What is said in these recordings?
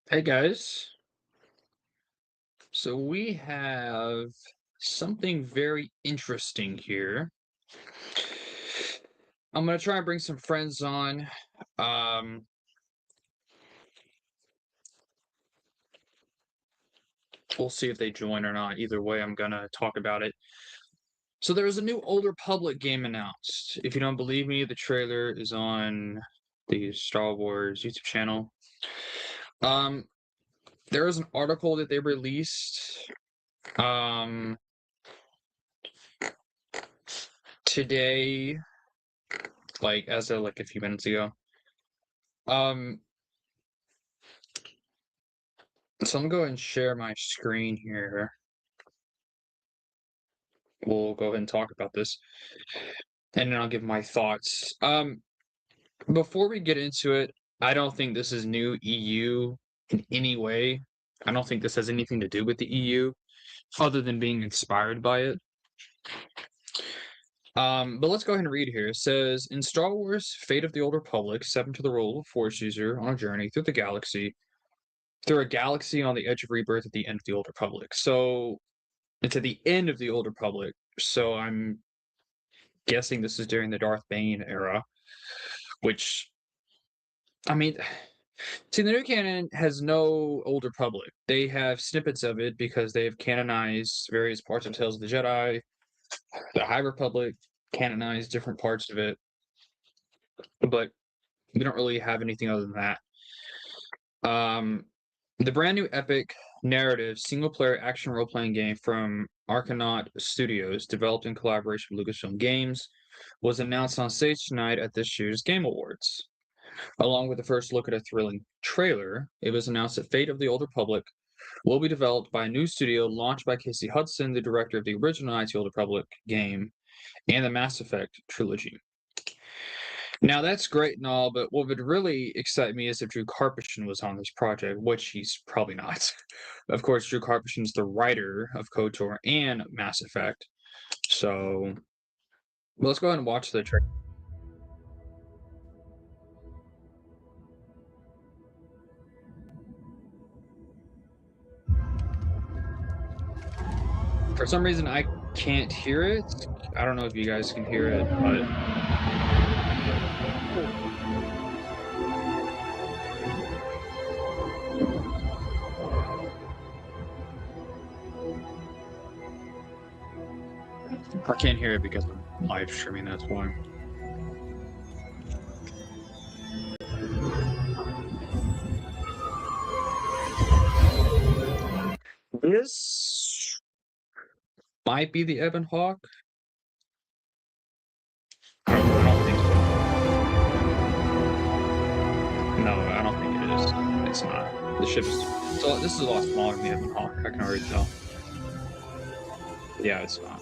Hey guys, so we have something very interesting here. I'm gonna try and bring some friends on. Um, we'll see if they join or not. Either way, I'm gonna talk about it. So there was a new Older Public game announced. If you don't believe me, the trailer is on the Star Wars YouTube channel. Um, there was an article that they released um today, like as of like a few minutes ago. Um, So I'm gonna go ahead and share my screen here. We'll go ahead and talk about this, and then I'll give my thoughts. Before we get into it, I don't think this is new EU in any way. I don't think this has anything to do with the EU, other than being inspired by it. But let's go ahead and read here. It says, in Star Wars: Fate of the Old Republic, step into the role of Force user on a journey through a galaxy on the edge of rebirth at the end of the Old Republic. So it's at the end of the Old Republic. So I'm guessing this is during the Darth Bane era, which I mean, see, the new canon has no Old Republic. They have snippets of it because they have canonized various parts of Tales of the Jedi. The High Republic canonized different parts of it, but we don't really have anything other than that. The brand new epic narrative single-player action role-playing game from Arcanaut Studios, developed in collaboration with Lucasfilm Games, was announced on stage tonight at this year's Game Awards. Along with the first look at a thrilling trailer, it was announced that Fate of the Old Republic will be developed by a new studio launched by Casey Hudson, the director of the original Knights of the Old Republic game and the Mass Effect trilogy. Now that's great and all, but what would really excite me is if Drew Karpyshyn was on this project, which he's probably not. Of course, Drew Karpyshyn is the writer of KOTOR and Mass Effect. So let's go ahead and watch the trailer. For some reason, I can't hear it. I don't know if you guys can hear it, but I can't hear it because I'm live streaming, that's why. This might be the Ebon Hawk. I don't think so. No, I don't think it is. It's not. The ship is. So this is a lot smaller than the Ebon Hawk. I can already tell. Yeah, it's not.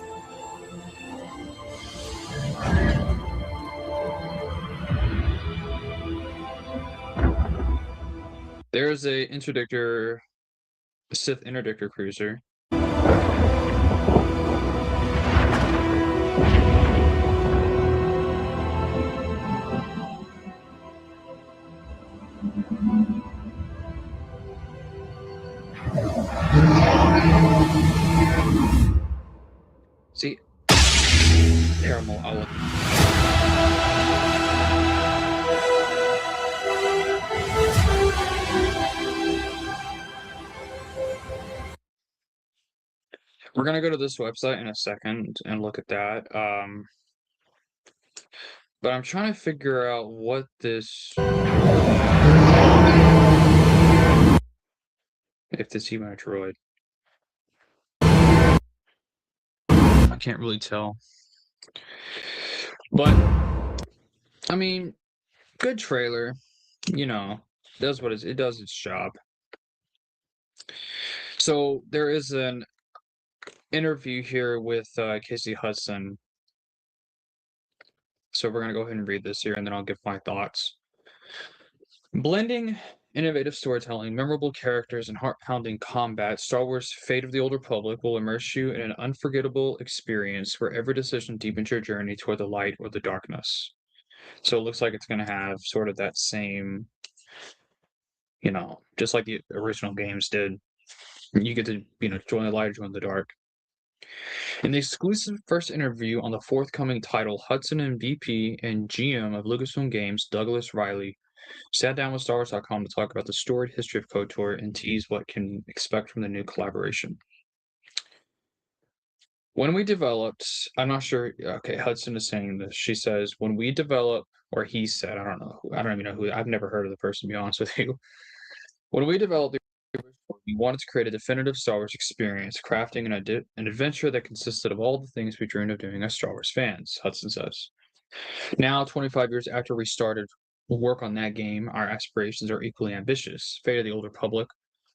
There's a interdictor, Sith interdictor cruiser. See, terrible. We're gonna go to this website in a second and look at that. But I'm trying to figure out what this. If this even a droid. I can't really tell. But I mean, good trailer. You know, does what it does its job. So there is an interview here with Casey Hudson. So we're gonna go ahead and read this here, and then I'll give my thoughts. Blending innovative storytelling, memorable characters, and heart-pounding combat, Star Wars: Fate of the Old Republic will immerse you in an unforgettable experience where every decision deepens your journey toward the light or the darkness. So it looks like it's going to have sort of that same, just like the original games did. You get to, join the light or join the dark. In the exclusive first interview on the forthcoming title, Hudson and VP and GM of Lucasfilm Games, Douglas Riley, sat down with StarWars.com to talk about the storied history of KOTOR and tease what can expect from the new collaboration. When we developed, I'm not sure. Okay, Hudson is saying this. She says, when we develop, or he said, I don't know. I don't even know who. I've never heard of the person, to be honest with you. When we developed the original, we wanted to create a definitive Star Wars experience, crafting an adventure that consisted of all the things we dreamed of doing as Star Wars fans, Hudson says. Now, 25 years after we started work on that game, our aspirations are equally ambitious. Fate of the Old Republic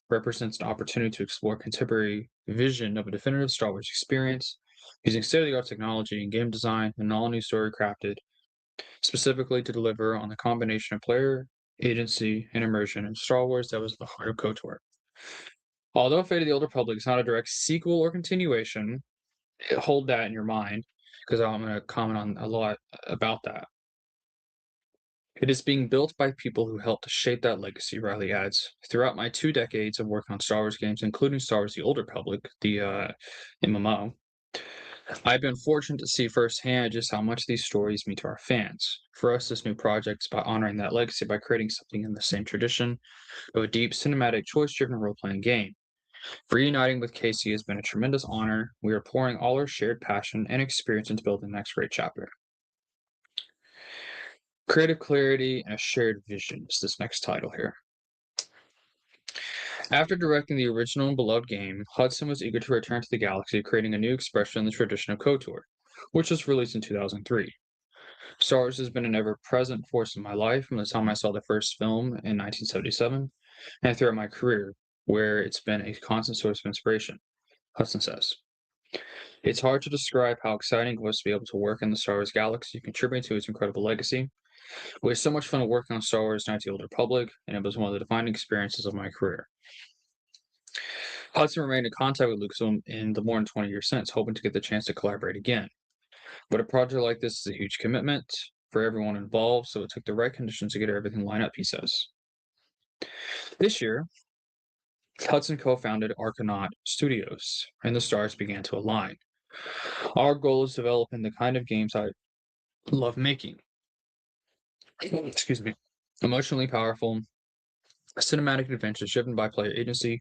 represents an opportunity to explore contemporary vision of a definitive Star Wars experience using state-of-the-art technology and game design, and an all-new story crafted specifically to deliver on the combination of player agency and immersion in Star Wars that was the heart of KOTOR. Although Fate of the Old Republic is not a direct sequel or continuation, hold that in your mind, because I'm going to comment on a lot about that. It is being built by people who helped to shape that legacy, Riley adds. Throughout my 2 decades of working on Star Wars games, including Star Wars The Old Republic, the MMO, I've been fortunate to see firsthand just how much these stories mean to our fans. For us, this new project is about honoring that legacy by creating something in the same tradition of a deep, cinematic, choice-driven role-playing game. Reuniting with Casey has been a tremendous honor. We are pouring all our shared passion and experience into building the next great chapter. Creative clarity and a shared vision is this next title here. After directing the original and beloved game, Hudson was eager to return to the galaxy, creating a new expression in the tradition of KOTOR, which was released in 2003. Star Wars has been an ever-present force in my life from the time I saw the first film in 1977, and throughout my career, where it's been a constant source of inspiration, Hudson says. It's hard to describe how exciting it was to be able to work in the Star Wars galaxy and contribute to its incredible legacy. We had so much fun working on Star Wars Knights of the Old Republic, and it was one of the defining experiences of my career. Hudson remained in contact with Lucasfilm in the more than 20 years since, hoping to get the chance to collaborate again. But a project like this is a huge commitment for everyone involved, so it took the right conditions to get everything lined up, he says. This year, Hudson co-founded Archanaut Studios, and the stars began to align. Our goal is developing the kind of games I love making. Excuse me. Emotionally powerful, cinematic adventures driven by player agency,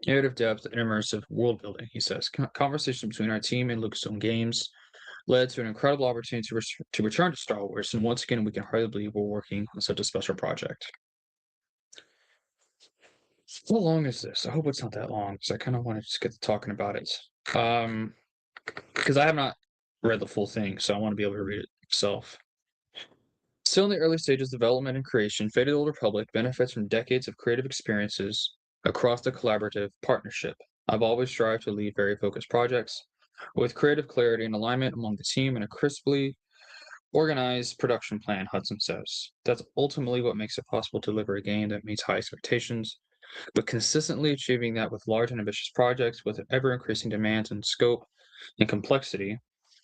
narrative depth, and immersive world building, he says. Conversations between our team and Lucasfilm Games led to an incredible opportunity to return to Star Wars, and once again, we can hardly believe we're working on such a special project. How long is this? I hope it's not that long, because I kind of want to just get to talking about it. Because I have not read the full thing, so I want to be able to read it myself. Still in the early stages of development and creation, Fate of the Old Republic benefits from decades of creative experiences across the collaborative partnership. I've always strived to lead very focused projects with creative clarity and alignment among the team and a crisply organized production plan, Hudson says. That's ultimately what makes it possible to deliver a game that meets high expectations, but consistently achieving that with large and ambitious projects with ever-increasing demands in scope and complexity.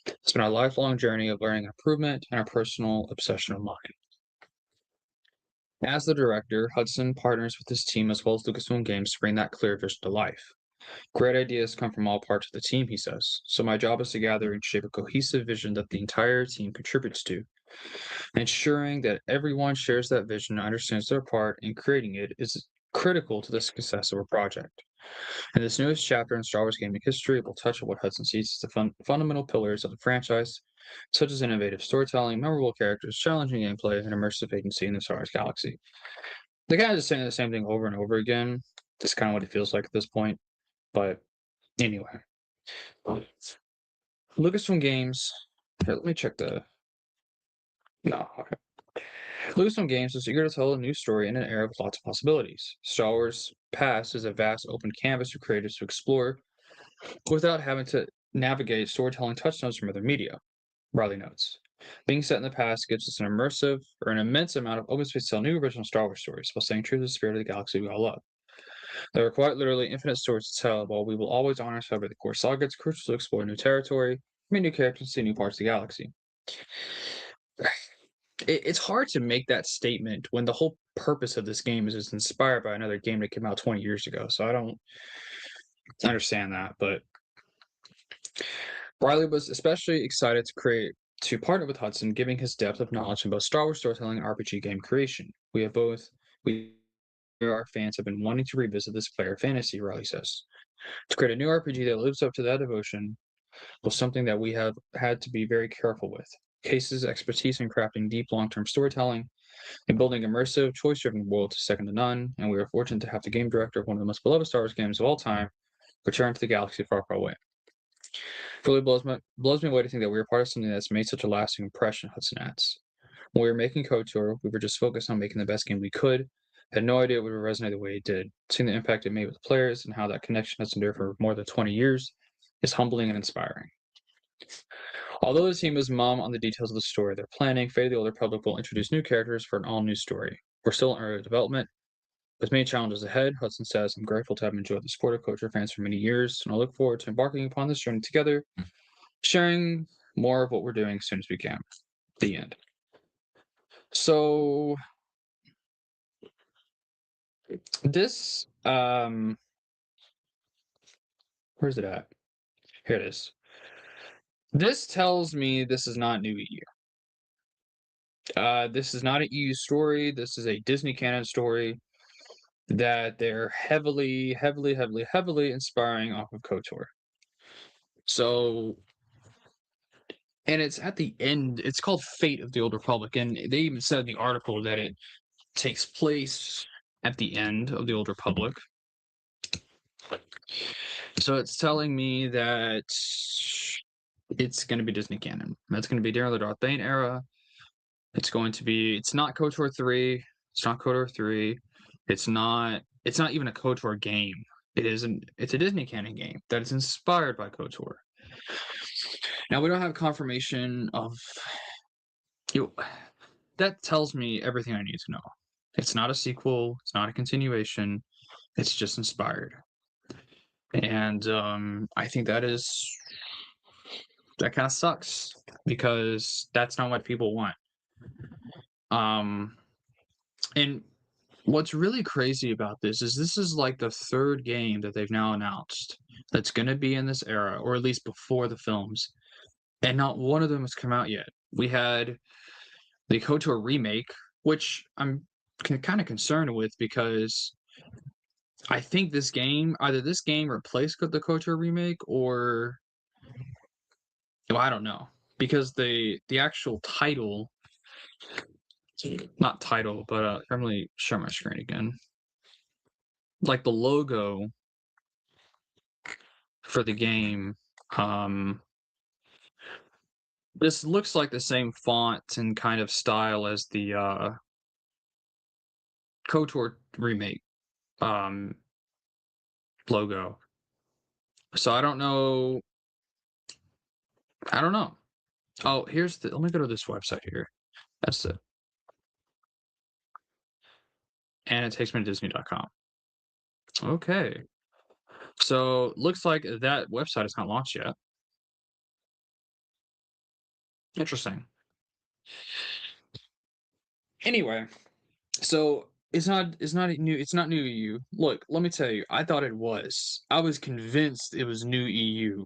It's been a lifelong journey of learning and improvement and a personal obsession of mine. As the director, Hudson partners with his team as well as Lucasfilm Games to bring that clear vision to life. Great ideas come from all parts of the team, he says, so my job is to gather and shape a cohesive vision that the entire team contributes to. Ensuring that everyone shares that vision and understands their part in creating it is critical to the success of a project. In this newest chapter in Star Wars gaming history, it will touch on what Hudson sees as the fundamental pillars of the franchise, such as innovative storytelling, memorable characters, challenging gameplay, and immersive agency in the Star Wars galaxy. They kind of just saying the same thing over and over again. That's kind of what it feels like at this point. But anyway, Lucasfilm Games. Here, let me check the. No, okay. Lucasfilm Games is eager to tell a new story in an era with lots of possibilities. Star Wars past is a vast open canvas for creators to explore without having to navigate storytelling touchstones from other media, Riley notes. Being set in the past gives us an immense amount of open space to tell new original Star Wars stories while staying true to the spirit of the galaxy we all love. There are quite literally infinite stories to tell, while we will always honor and celebrate the core saga. It's crucial to explore new territory, meet new characters, see new parts of the galaxy. it's hard to make that statement when the whole purpose of this game is it's inspired by another game that came out 20 years ago. So I don't understand that. But Riley was especially excited to partner with Hudson, giving his depth of knowledge in both Star Wars storytelling and RPG game creation. We our fans have been wanting to revisit this player fantasy, Riley says. To create a new RPG that lives up to that devotion was something that we have had to be very careful with. Case's expertise in crafting deep long-term storytelling and building immersive, choice-driven worlds is second to none, and we are fortunate to have the game director of one of the most beloved Star Wars games of all time return to the galaxy far, far away. It really blows me away to think that we were part of something that's made such a lasting impression, Hudson adds. When we were making KOTOR, we were just focused on making the best game we could. Had no idea it would resonate the way it did. Seeing the impact it made with players and how that connection has endured for more than 20 years is humbling and inspiring. Although the team is mum on the details of the story they're planning, Fate of the Old Republic will introduce new characters for an all-new story. We're still in early development. With many challenges ahead, Hudson says, I'm grateful to have enjoyed the sport of KOTOR fans for many years, and I look forward to embarking upon this journey together, sharing more of what we're doing as soon as we can. The end. So this where's it at? Here it is. This tells me this is not new EU. This is not an EU story. This is a Disney canon story that they're heavily, heavily, heavily, heavily inspiring off of KOTOR. So, and it's at the end. It's called Fate of the Old Republic, and they even said in the article that it takes place at the end of the Old Republic. So it's telling me that it's going to be Disney canon. That's going to be during the Darth Bane era. It's going to be. It's not KOTOR 3. It's not KOTOR 3. It's not even a KOTOR game. It's a Disney canon game that is inspired by KOTOR. Now we don't have confirmation of that tells me everything I need to know. It's not a sequel, it's not a continuation, it's just inspired. And I think that kind of sucks because that's not what people want. And what's really crazy about this is like the third game that they've now announced that's going to be in this era, or at least before the films, and not one of them has come out yet. We had the KOTOR remake, which I'm kind of concerned with because I think either this game replaced the KOTOR remake, or well, I don't know, because the actual title, not title, but let me share my screen again. Like the logo for the game, this looks like the same font and kind of style as the KOTOR remake logo. So I don't know. Oh, let me go to this website here. That's it. And it takes me to Disney.com. Okay. So looks like that website is not launched yet. Interesting. Anyway, so it's not new EU. Look, let me tell you, I thought it was. I was convinced it was new EU.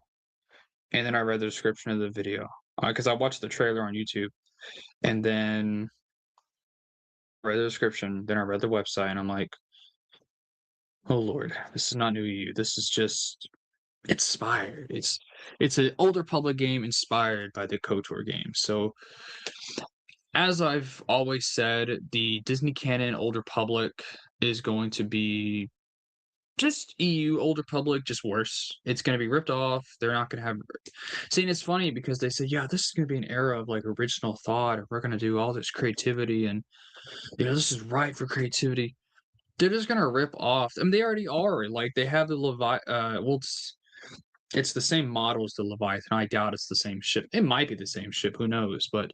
And then I read the description of the video. Because I watched the trailer on YouTube. And then read the description, then I read the website, and I'm like, oh Lord, this is not new EU. This is just inspired. It's an older public game inspired by the KOTOR game. So as I've always said, the Disney canon Old Republic is going to be just EU Old Republic, just worse. It's going to be ripped off. They're not going to have. See, and it's funny because they say, yeah, this is going to be an era of like original thought, and we're going to do all this creativity, and this is right for creativity. They're just going to rip off. I mean, they already are. Like they have the well, it's the same model as the Leviathan. I doubt it's the same ship. It might be the same ship. Who knows? But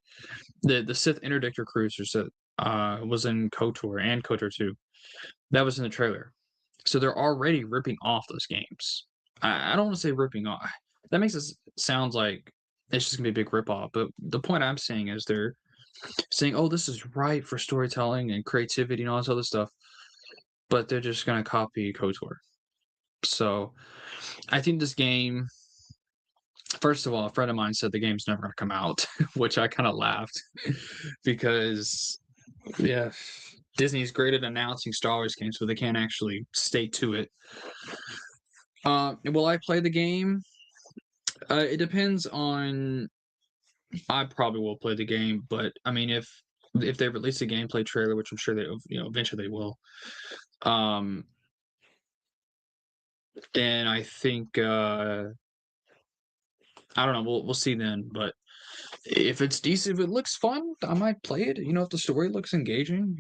the Sith Interdictor cruisers that was in KOTOR and KOTOR 2, that was in the trailer. So they're already ripping off those games. I don't want to say ripping off. That makes it sounds like it's just gonna be a big rip off. But the point I'm saying is they're saying, "Oh, this is right for storytelling and creativity and all this other stuff," but they're just gonna copy KOTOR. So I think this game, first of all, a friend of mine said the game's never gonna come out, which I kind of laughed because yeah, Disney's great at announcing Star Wars games, but they can't actually stay to it. Will I play the game? It depends on. I probably will play the game, but I mean, if they release a gameplay trailer, which I'm sure they eventually they will, um, then I think I don't know. We'll see then. But if it's decent, if it looks fun, I might play it. If the story looks engaging.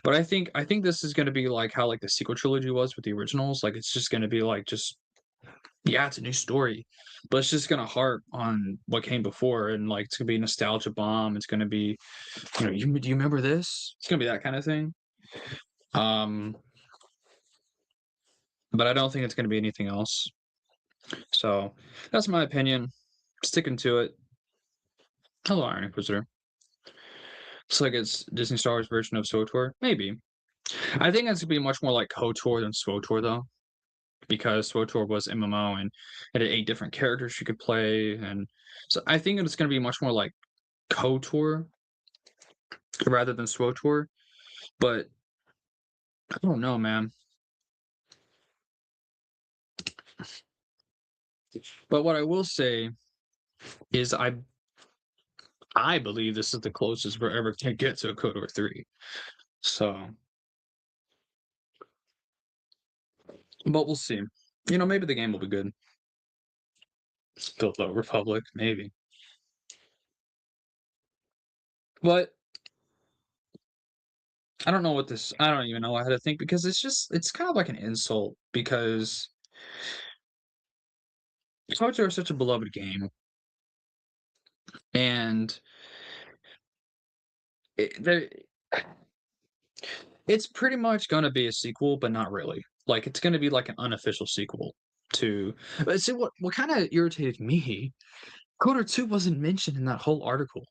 But I think this is gonna be like how like the sequel trilogy was with the originals. Like it's just gonna be like just yeah, it's a new story, but it's just gonna harp on what came before, and like it's gonna be a nostalgia bomb. It's gonna be, do you remember this? It's gonna be that kind of thing. Um, but I don't think it's gonna be anything else. So that's my opinion. Sticking to it. Hello, Iron Inquisitor. It's like it's Disney Star Wars version of SWTOR. Maybe. I think it's gonna be much more like KOTOR than SWTOR though, because SWTOR was MMO and it had 8 different characters you could play, and so I think it's gonna be much more like KOTOR rather than SWTOR. But I don't know, man. But what I will say is I believe this is the closest we're ever gonna get to a KOTOR 3. So, but we'll see. Maybe the game will be good. The Low Republic, maybe. But I don't know what this. I don't even know how to think because it's kind of like an insult because KOTOR is such a beloved game, and it, there, it's pretty much gonna be a sequel, but not really. Like it's gonna be like an unofficial sequel to. But see what kind of irritated me. KOTOR 2 wasn't mentioned in that whole article.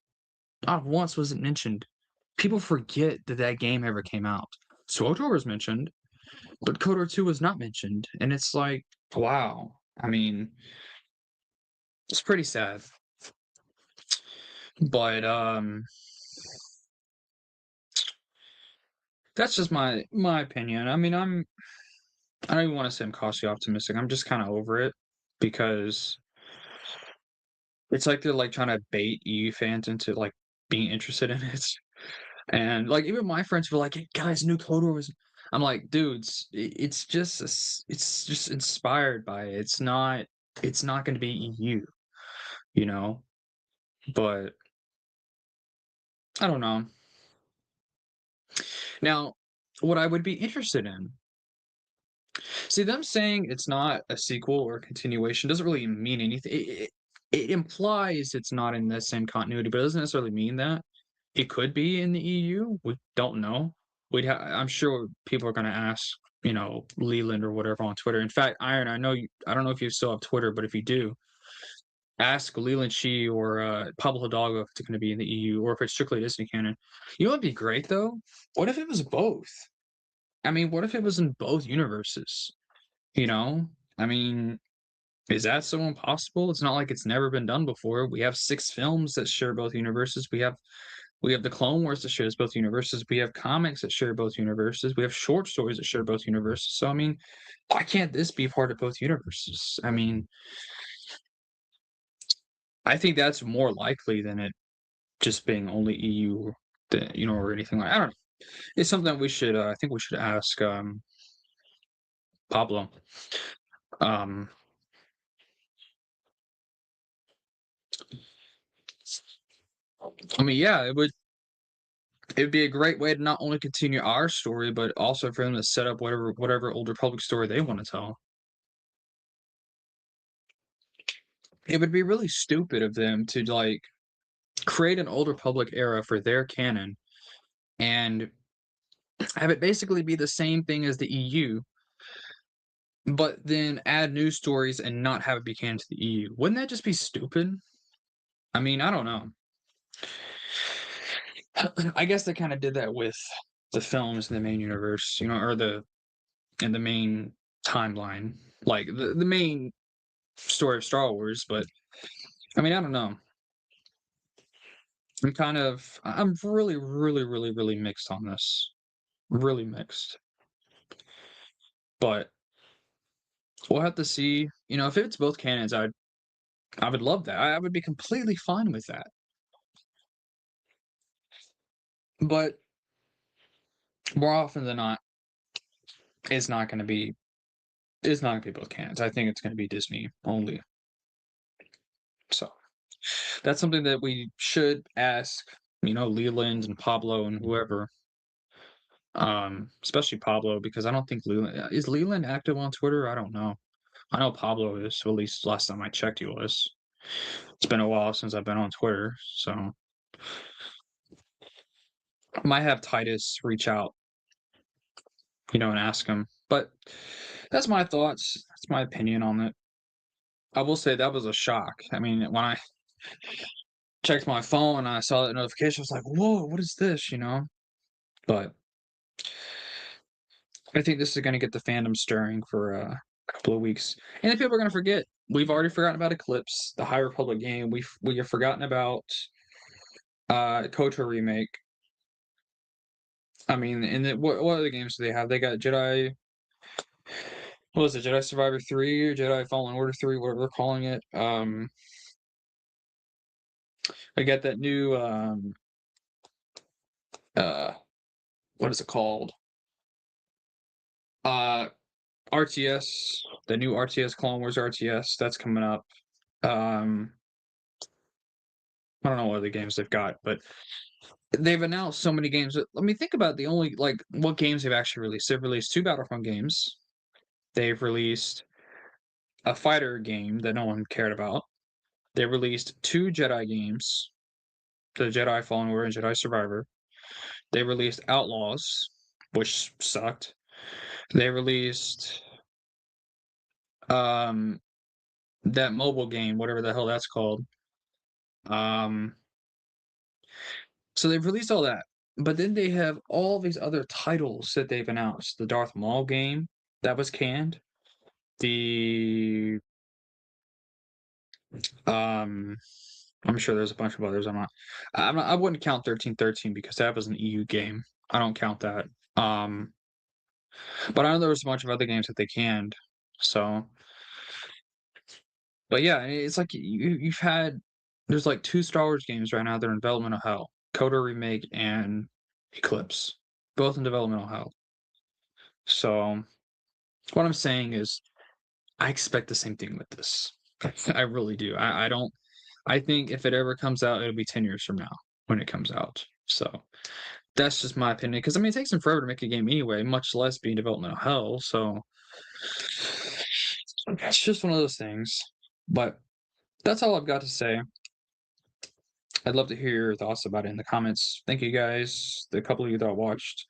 Not once was it mentioned. People forget that that game ever came out. SWTOR was mentioned, but KOTOR 2 was not mentioned, and it's like, wow. I mean, it's pretty sad. But that's just my opinion. I mean, I don't even want to say I'm cautiously optimistic. I'm just kind of over it because it's like they're like trying to bait EU fans into like being interested in it. And like even my friends were like, "Hey, guys, new KOTOR was." I'm like, dudes, it's just it's just inspired by it. It's not going to be EU, you know. But I don't know. Now, what I would be interested in, see them saying it's not a sequel or a continuation doesn't really mean anything. It implies it's not in the same continuity, but it doesn't necessarily mean that. It could be in the EU. We don't know. I'm sure people are going to ask, Leland or whatever on Twitter. In fact, Iron, I don't know if you still have Twitter, but if you do, ask Leland Shee or Pablo Hidalgo if it's going to be in the EU or if it's strictly Disney canon. You know what'd be great though? What if it was both? I mean, what if it was in both universes? You know? I mean, is that so impossible? It's not like it's never been done before. We have 6 films that share both universes. We have the Clone Wars that shares both universes. We have comics that share both universes. We have short stories that share both universes. So I mean, why can't this be part of both universes? I mean, I think that's more likely than it just being only EU, or anything like. I don't know. It's something that we should. I think we should ask Pablo. Um, I mean, yeah, it'd be a great way to not only continue our story, but also for them to set up whatever Old Republic story they want to tell. It would be really stupid of them to like create an Old Republic era for their canon and have it basically be the same thing as the EU, but then add new stories and not have it be canon to the EU. Wouldn't that just be stupid? I mean, I don't know. I guess they kind of did that with the films in the main universe, or the main timeline, like the main story of Star Wars. But I mean, I don't know. I'm really, really, really, really mixed on this. Really mixed. But we'll have to see. If it's both canons, I would love that. I would be completely fine with that. But more often than not, it's not going to be. It's not going to be both canons. I think it's going to be Disney only. So that's something that we should ask. Leland and Pablo and whoever. Especially Pablo, because I don't think Leland is Leland active on Twitter. I don't know. I know Pablo is. So at least last time I checked, he was. It's been a while since I've been on Twitter, so I might have Titus reach out, and ask him. But that's my thoughts. That's my opinion on it. I will say that was a shock. I mean, when I checked my phone and I saw that notification, I was like, "Whoa, what is this?" But I think this is going to get the fandom stirring for a couple of weeks, and then people are going to forget. We've already forgotten about Eclipse, the High Republic game. We have forgotten about KOTOR remake. I mean, and what other games do they have? They got Jedi. What was it? Jedi Survivor 3 or Jedi Fallen Order 3, whatever they're calling it. I got that new uh what is it called? Uh RTS, the new RTS Clone Wars RTS that's coming up. Um I don't know what other games they've got, but they've announced so many games. Let me think about the only what games they've actually released. They've released 2 Battlefront games. They've released a fighter game that no one cared about. They released 2 Jedi games, the Jedi Fallen Order and Jedi Survivor. They released Outlaws, which sucked. They released um that mobile game, whatever the hell that's called. Um so they've released all that. But then they have all these other titles that they've announced. The Darth Maul game that was canned. The um I'm sure there's a bunch of others. I wouldn't count 1313 because that was an EU game. I don't count that. Um but I know there was a bunch of other games that they canned. So but yeah, it's like you've had there's like 2 Star Wars games right now that are in developmental hell. KOTOR remake and Eclipse, both in developmental hell. So what I'm saying is I expect the same thing with this. I really do. I don't I think if it ever comes out, it'll be 10 years from now when it comes out. So that's just my opinion. Because I mean, it takes them forever to make a game anyway, much less be in developmental hell. So it's just one of those things. But that's all I've got to say. I'd love to hear your thoughts about it in the comments. Thank you guys, the couple of you that watched.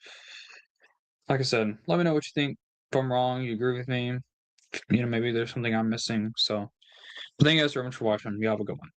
Like I said, let me know what you think. If I'm wrong, you agree with me. Maybe there's something I'm missing. So thank you guys very much for watching. You have a good one.